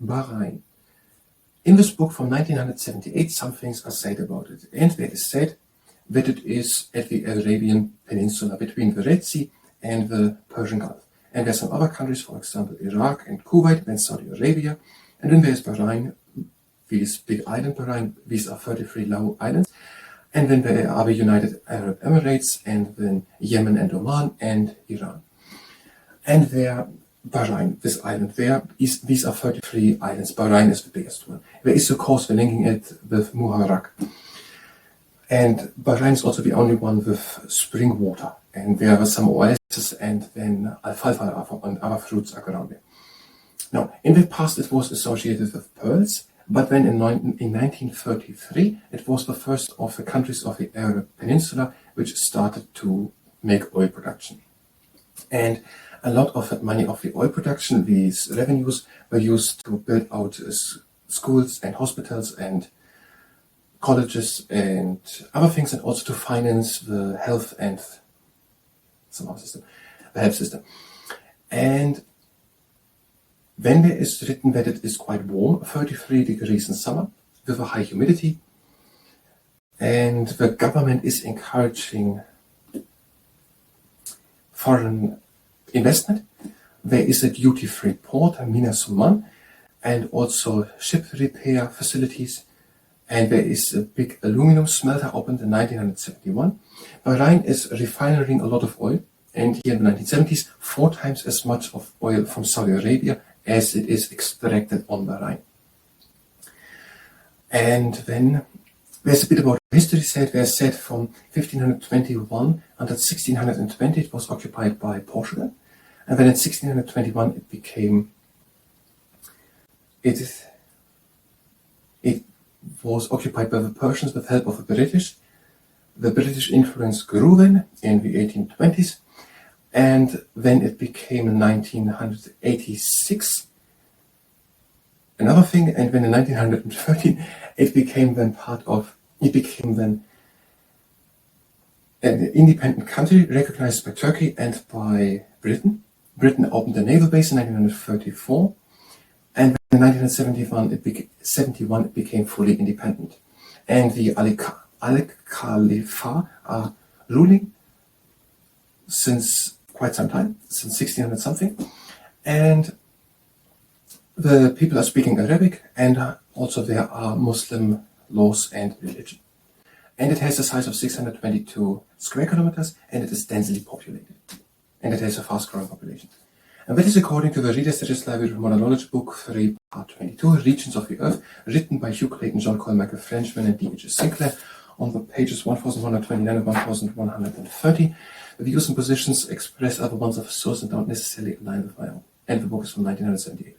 Bahrain. In this book from 1978, some things are said about it, and there is said that it is at the Arabian Peninsula between the Red Sea and the Persian Gulf. And there are some other countries, for example, Iraq and Kuwait, then Saudi Arabia, and then there's Bahrain, this big island Bahrain. These are 33 little islands. And then there are the United Arab Emirates, and then Yemen and Oman and Iran. And there, Bahrain, this island, these are 33 islands. Bahrain is the biggest one. There is, of course, we're linking it with Muharraq. And Bahrain is also the only one with spring water. And there are some oases and then alfalfa and other fruits are around there. Now, in the past it was associated with pearls, but then in 1933 it was the first of the countries of the Arab Peninsula which started to make oil production. And a lot of that money of the oil production, these revenues, were used to build out schools and hospitals and colleges and other things, and also to finance the health and the health system. And then there is written that it is quite warm, 33 degrees in summer, with a high humidity, and the government is encouraging foreign investment. There is a duty-free port, Mina Suman, and also ship repair facilities, and there is a big aluminum smelter opened in 1971. Bahrain is refining a lot of oil, and here in the 1970s, 4 times as much of oil from Saudi Arabia as it is extracted on Bahrain. And then there's a bit about history said. There's said from 1521 until 1620 it was occupied by Portugal, and then in 1621 it was occupied by the Persians with help of the British. The British influence grew then in the 1820s, and then it became in 1986 another thing, and then in 1913 it became then an independent country recognized by Turkey and by Britain. Britain opened a naval base in 1934, and in 1971 it became fully independent. And the Al-Khalifa are ruling since quite some time, since 1600 something, and the people are speaking Arabic, and also there are Muslim laws and religion. And it has a size of 622 square kilometers, and it is densely populated, and it has a fast-growing population. And that is according to the Reader's Digest Library of Modern Knowledge, Book 3, Part 22, Regions of the Earth, written by Hugh Clayton, John Cole, Michael Frenchman, and D.H. Sinclair, on the pages 1129 and 1130. The views and positions expressed are the ones of the source and don't necessarily align with my own. And the book is from 1978.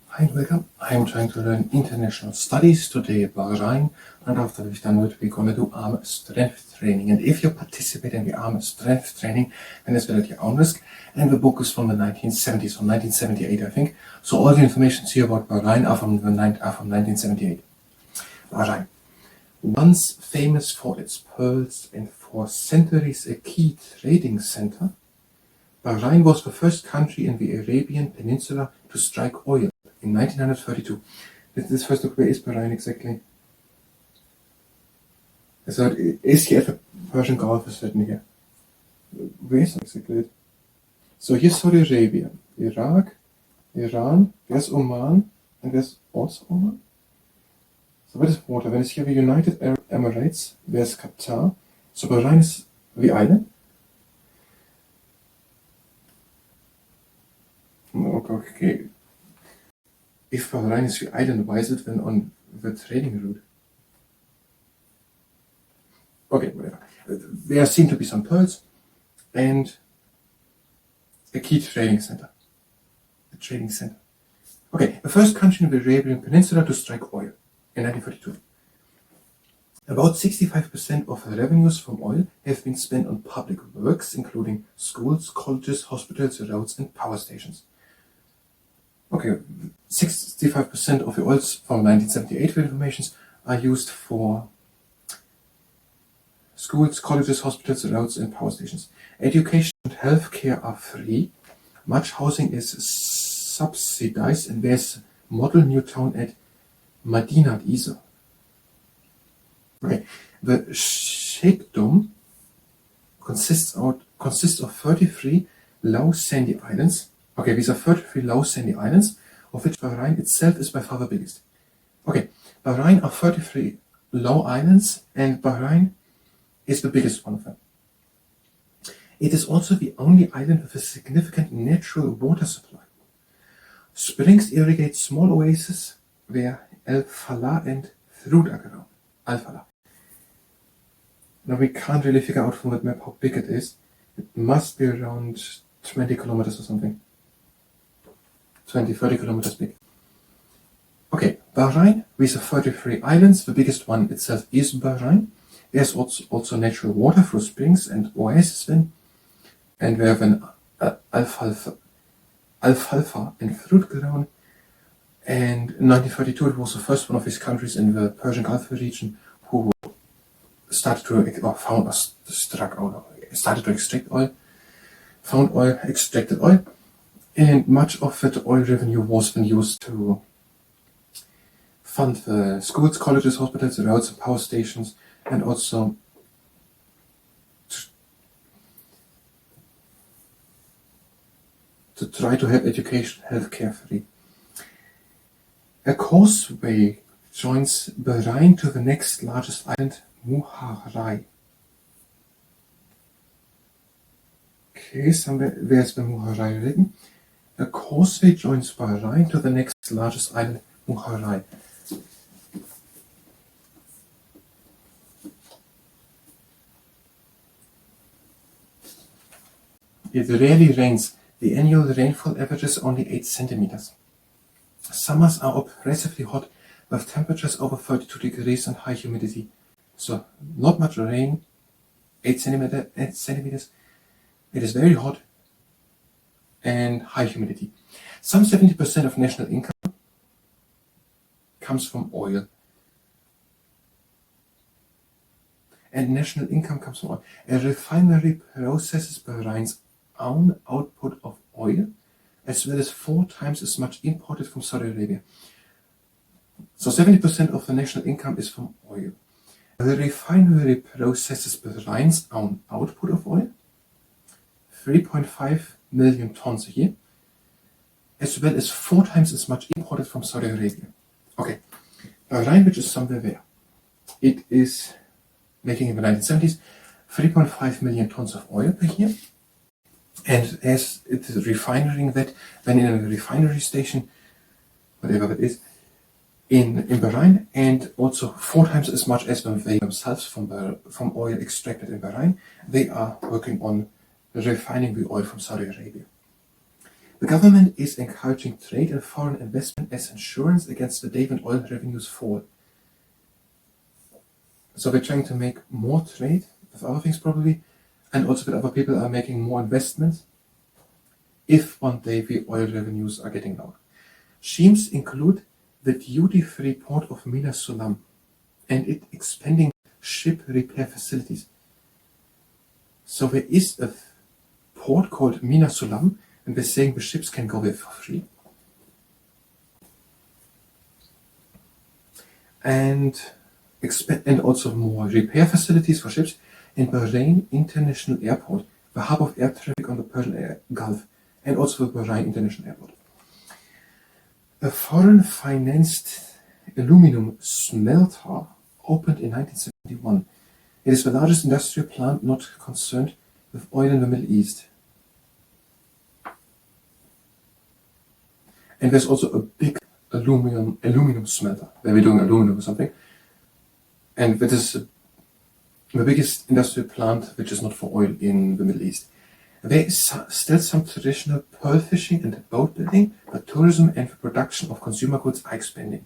Hi and welcome. I am trying to learn international studies today at Bahrain, and after we've done it, we're going to do arm strength training. And if you participate in the arm strength training, then it's at your own risk. And the book is from the 1970s, from 1978, I think. So all the information here about Bahrain are from 1978. Bahrain, once famous for its pearls and for centuries a key trading center, Bahrain was the first country in the Arabian Peninsula to strike oil in 1932. This first look, where is Bahrain exactly? So it is here at the Persian Gulf, is written here. Where is it exactly? So here's Saudi Arabia, Iraq, Iran, there's Oman, and there's also Oman. So what is water? Then it's here the United Arab Emirates, there's Qatar. So Bahrain is the island. Okay. If Bahrain is the island, why is it then on the trading route? Okay, whatever. There seem to be some pearls and a key trading center. The trading center. Okay, the first country in the Arabian Peninsula to strike oil in 1932. About 65% of the revenues from oil have been spent on public works, including schools, colleges, hospitals, roads, and power stations. Okay, 65% of the oils from 1978 for informations are used for schools, colleges, hospitals, roads, and power stations. Education and healthcare are free. Much housing is subsidized, and there's a model new town at Madinat Isa. Okay, the Sheikhdom consists of 33 low sandy islands. Okay, these are 33 low sandy islands, of which Bahrain itself is by far the biggest. Okay, Bahrain are 33 low islands, and Bahrain is the biggest one of them. It is also the only island with a significant natural water supply. Springs irrigate small oases where Al Falah and Thrud are ground. Al Falah. Now we can't really figure out from that map how big it is. It must be around 20 kilometers or something. 20, 30 kilometers big. Okay, Bahrain, with the 33 islands, the biggest one itself is Bahrain. There's also natural water through springs and oases then. And we have an Al-Falfa and Thrud ground. And in 1932 it was the first one of these countries in the Persian Gulf region who started to extract oil, found oil, extracted oil, and much of that oil revenue was then used to fund the schools, colleges, hospitals, roads and power stations, and also to try to have education, healthcare free. A causeway joins Bahrain to the next largest island, Muharrai. Okay, where's the Muharrai written? A causeway joins Bahrain to the next largest island, Muharrai. It rarely rains. The annual rainfall averages only 8 centimeters. Summers are oppressively hot, with temperatures over 32 degrees and high humidity. So, not much rain, 8 centimeters. It is very hot and high humidity. Some 70% of national income comes from oil. And national income comes from oil. A refinery processes Bahrain's own output of oil, as well as 4 times as much imported from Saudi Arabia. So 70% of the national income is from oil. The refinery processes Bahrain's own output of oil, 3.5 million tons a year, as well as 4 times as much imported from Saudi Arabia. Okay, Bahrain, which is somewhere there, it is making in the 1970s 3.5 million tons of oil per year. And as it is refining that, then in a refinery station, whatever that is, in Bahrain, and also 4 times as much as when they themselves from oil extracted in Bahrain, they are working on refining the oil from Saudi Arabia. The government is encouraging trade and foreign investment as insurance against the day when oil revenues fall. So they're trying to make more trade with other things probably, and also that other people are making more investments if one day the oil revenues are getting lower. Schemes include the duty-free port of Minas Sulam and it expanding ship repair facilities. So there is a port called Minas Sulam, and they're saying the ships can go there for free. And also more repair facilities for ships in Bahrain International Airport, the hub of air traffic on the Persian Gulf, and also the Bahrain International Airport. A foreign-financed aluminum smelter opened in 1971. It is the largest industrial plant not concerned with oil in the Middle East. And there's also a big aluminum smelter where we're doing aluminum or something. And that is the biggest industrial plant which is not for oil in the Middle East. There is still some traditional pearl fishing and boat building, but tourism and the production of consumer goods are expanding.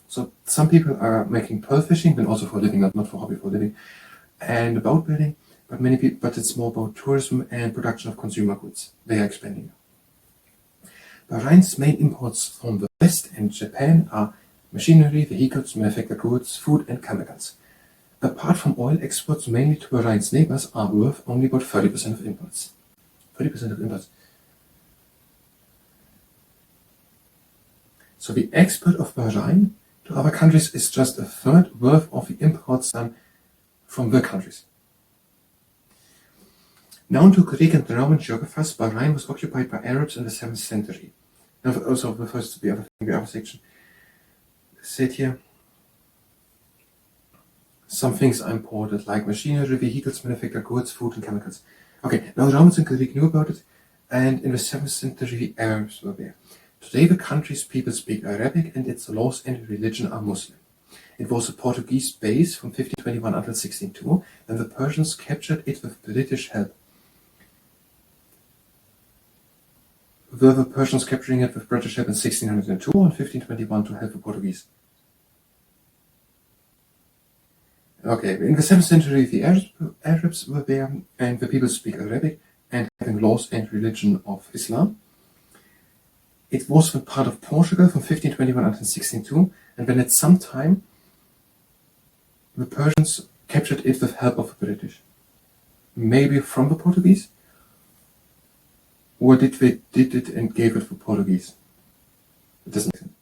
So some people are making pearl fishing, but also for a living, not for hobby, for a living, and boat building, but it's more about tourism and production of consumer goods. They are expanding. Bahrain's main imports from the West and Japan are machinery, vehicles, manufactured goods, food and chemicals. Apart from oil, exports mainly to Bahrain's neighbors are worth only about 30% of imports. 30% of imports. So the export of Bahrain to other countries is just a third worth of the imports done from the countries. Known to Greek and Roman geographers, Bahrain was occupied by Arabs in the 7th century. Now, also refers to the other section. Said here, some things are imported, like machinery, vehicles, manufactured goods, food, and chemicals. Okay, now the Romans and Greek knew about it, and in the 7th century, the Arabs were there. Today, the country's people speak Arabic, and its laws and religion are Muslim. It was a Portuguese base from 1521 until 1602, and the Persians captured it with British help. Were the Persians capturing it with British help in 1602 or in 1521 to help the Portuguese? Okay, in the 7th century, the Arabs were there, and the people speak Arabic and having laws and religion of Islam. It was part of Portugal from 1521 until 1602, and then at some time, the Persians captured it with help of the British. Maybe from the Portuguese? Or did they did it and gave it to the Portuguese? It doesn't make sense.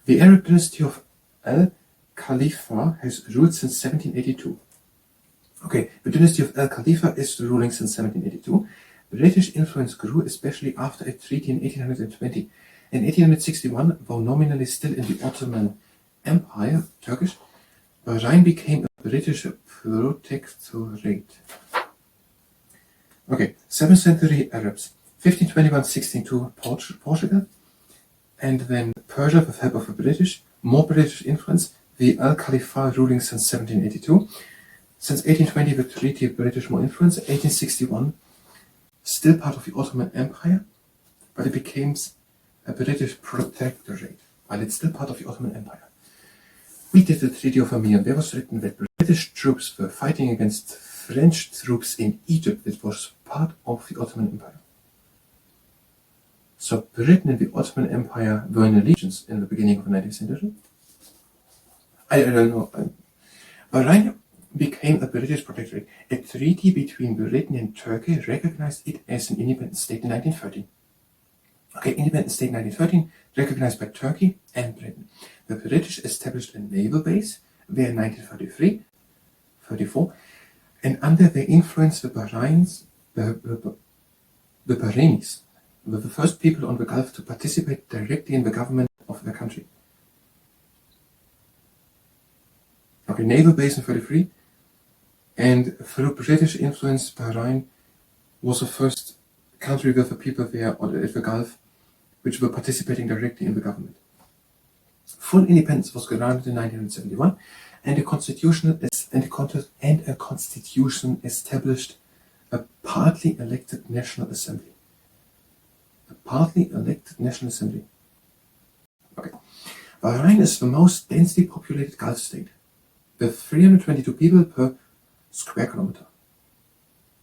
The Arab dynasty of Al-Khalifa has ruled since 1782. Okay, the dynasty of Al-Khalifa is ruling since 1782. British influence grew, especially after a treaty in 1820. In 1861, though nominally still in the Ottoman Empire, Turkish, Bahrain became a British protectorate. Okay, 7th century Arabs, 1521-1602 Portugal, and then Persia with help of the British, more British influence, the Al-Khalifa ruling since 1782. Since 1820, the Treaty of British more influence, 1861, still part of the Ottoman Empire, but it became a British protectorate, while it's still part of the Ottoman Empire. We did the Treaty of Amiens. There was written that British troops were fighting against French troops in Egypt, which was part of the Ottoman Empire. So Britain and the Ottoman Empire were in allegiance in the beginning of the 19th century. I don't know. Bahrain became a British protectorate. A treaty between Britain and Turkey recognized it as an independent state in 1913. Okay, independent state in 1913, recognized by Turkey and Britain. The British established a naval base there in 1934, and under their influence, the Bahrainis were the first people on the Gulf to participate directly in the government of their country. Okay, naval base in 1933, and through British influence, Bahrain was the first country with the people there at the Gulf which were participating directly in the government. Full independence was granted in 1971, and a constitution established a partly elected National Assembly. A partly elected National Assembly. Okay. Bahrain is the most densely populated Gulf state, with 322 people per square kilometer.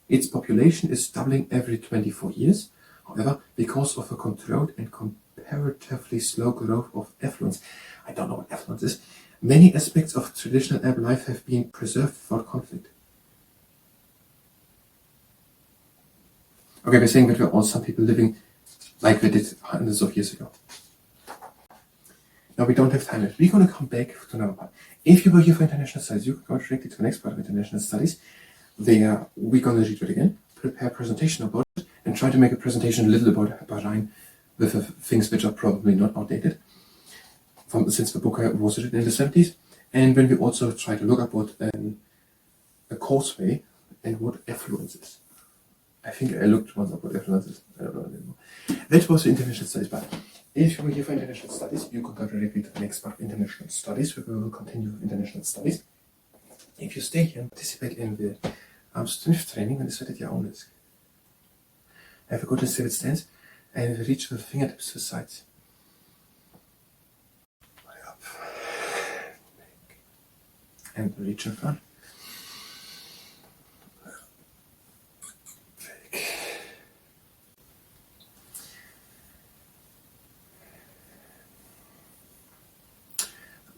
Its population is doubling every 24 years. However, because of a controlled and comparatively slow growth of affluence, I don't know what affluence is, many aspects of traditional Arab life have been preserved without conflict. Okay, we're saying that there are some people living like they did hundreds of years ago. Now we don't have time left. We're going to come back to another part. If you were here for international studies, you can go directly to the next part of international studies. There, we're going to read it again, prepare a presentation about it, and try to make a presentation a little about Bahrain with things which are probably not outdated, since the book was written in the 70s. And then we also try to look up what a causeway and what affluence is. I think I looked once up what affluence is. I don't know anymore. That was the international studies part. If you were here for international studies, you could go directly to the next part of international studies, where we will continue international studies. If you stay here and participate in the Armstrength training, then it's at your own risk. Have a good and stable stance and reach with fingertips to the sides. Up. And reach in front. Back.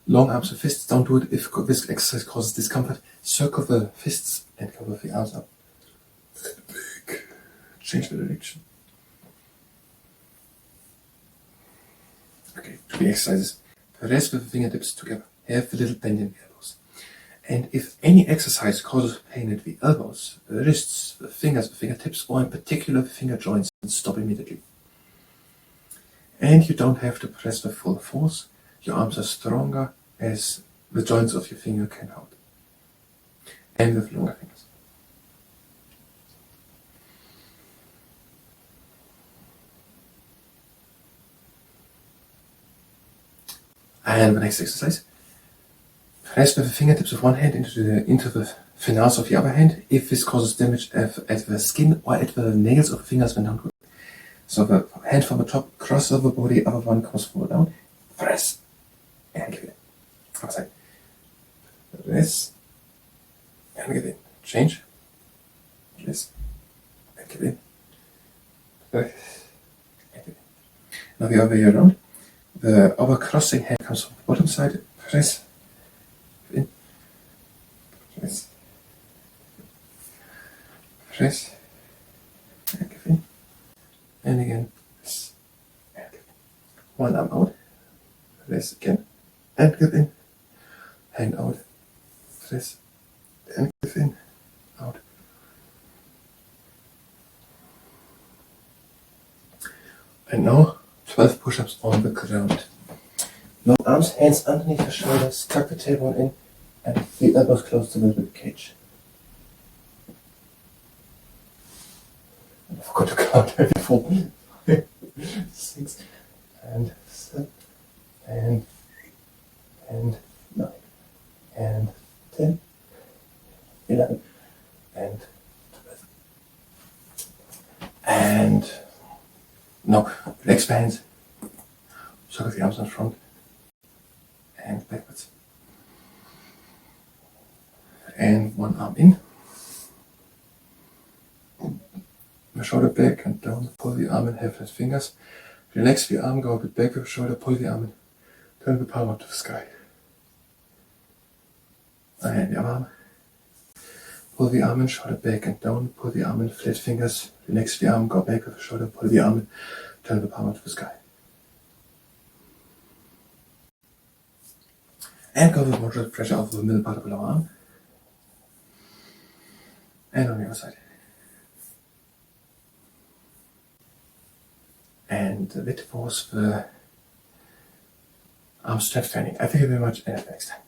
Long arms and fists, don't do it if this exercise causes discomfort. Circle the fists and cover the arms up. Back. Change the direction. Okay, 3 exercises. Press with the fingertips together. Have a little bend in the elbows. And if any exercise causes pain at the elbows, the wrists, the fingers, the fingertips, or in particular the finger joints, stop immediately. And you don't have to press with full force. Your arms are stronger as the joints of your finger can hold. And with longer fingers. And the next exercise. Press with the fingertips of one hand into the fingernails of the other hand if this causes damage at the skin or at the nails of the fingers when done. So the hand from the top crosses over the body, other one comes forward down. Press and give it. Other side. Press and give it. Change. Press and give it. Press and give it. Now the other way around. The other crossing hand comes from the bottom side. Press. In. Press. Press. And give in. And again. Press. And give in. One arm out. Press again. And give in. Hand out. Press. And give in. Out. And now 12 push-ups on the ground. No arms, hands underneath the shoulders, tuck the tailbone in, and the elbows close to the rib cage. And I forgot to count. 4, 6, and 7, and 9, and 10, 11, and 12. And now, relax the hands. Circle the arms in front and backwards. And one arm in. The shoulder back and down. Pull the arm in, have flat fingers. Relax the arm, go a bit back with the shoulder, pull the arm in. Turn the palm up to the sky. And the other arm. Pull the arm in, shoulder back and down. Pull the arm in, flat fingers. Relax the arm, go back with the shoulder, pull the arm in. Turn the palm up to the sky. And go with moderate pressure over the middle part of the lower arm. And on the other side. And that was the arm strength training. I thank you very much and until next time.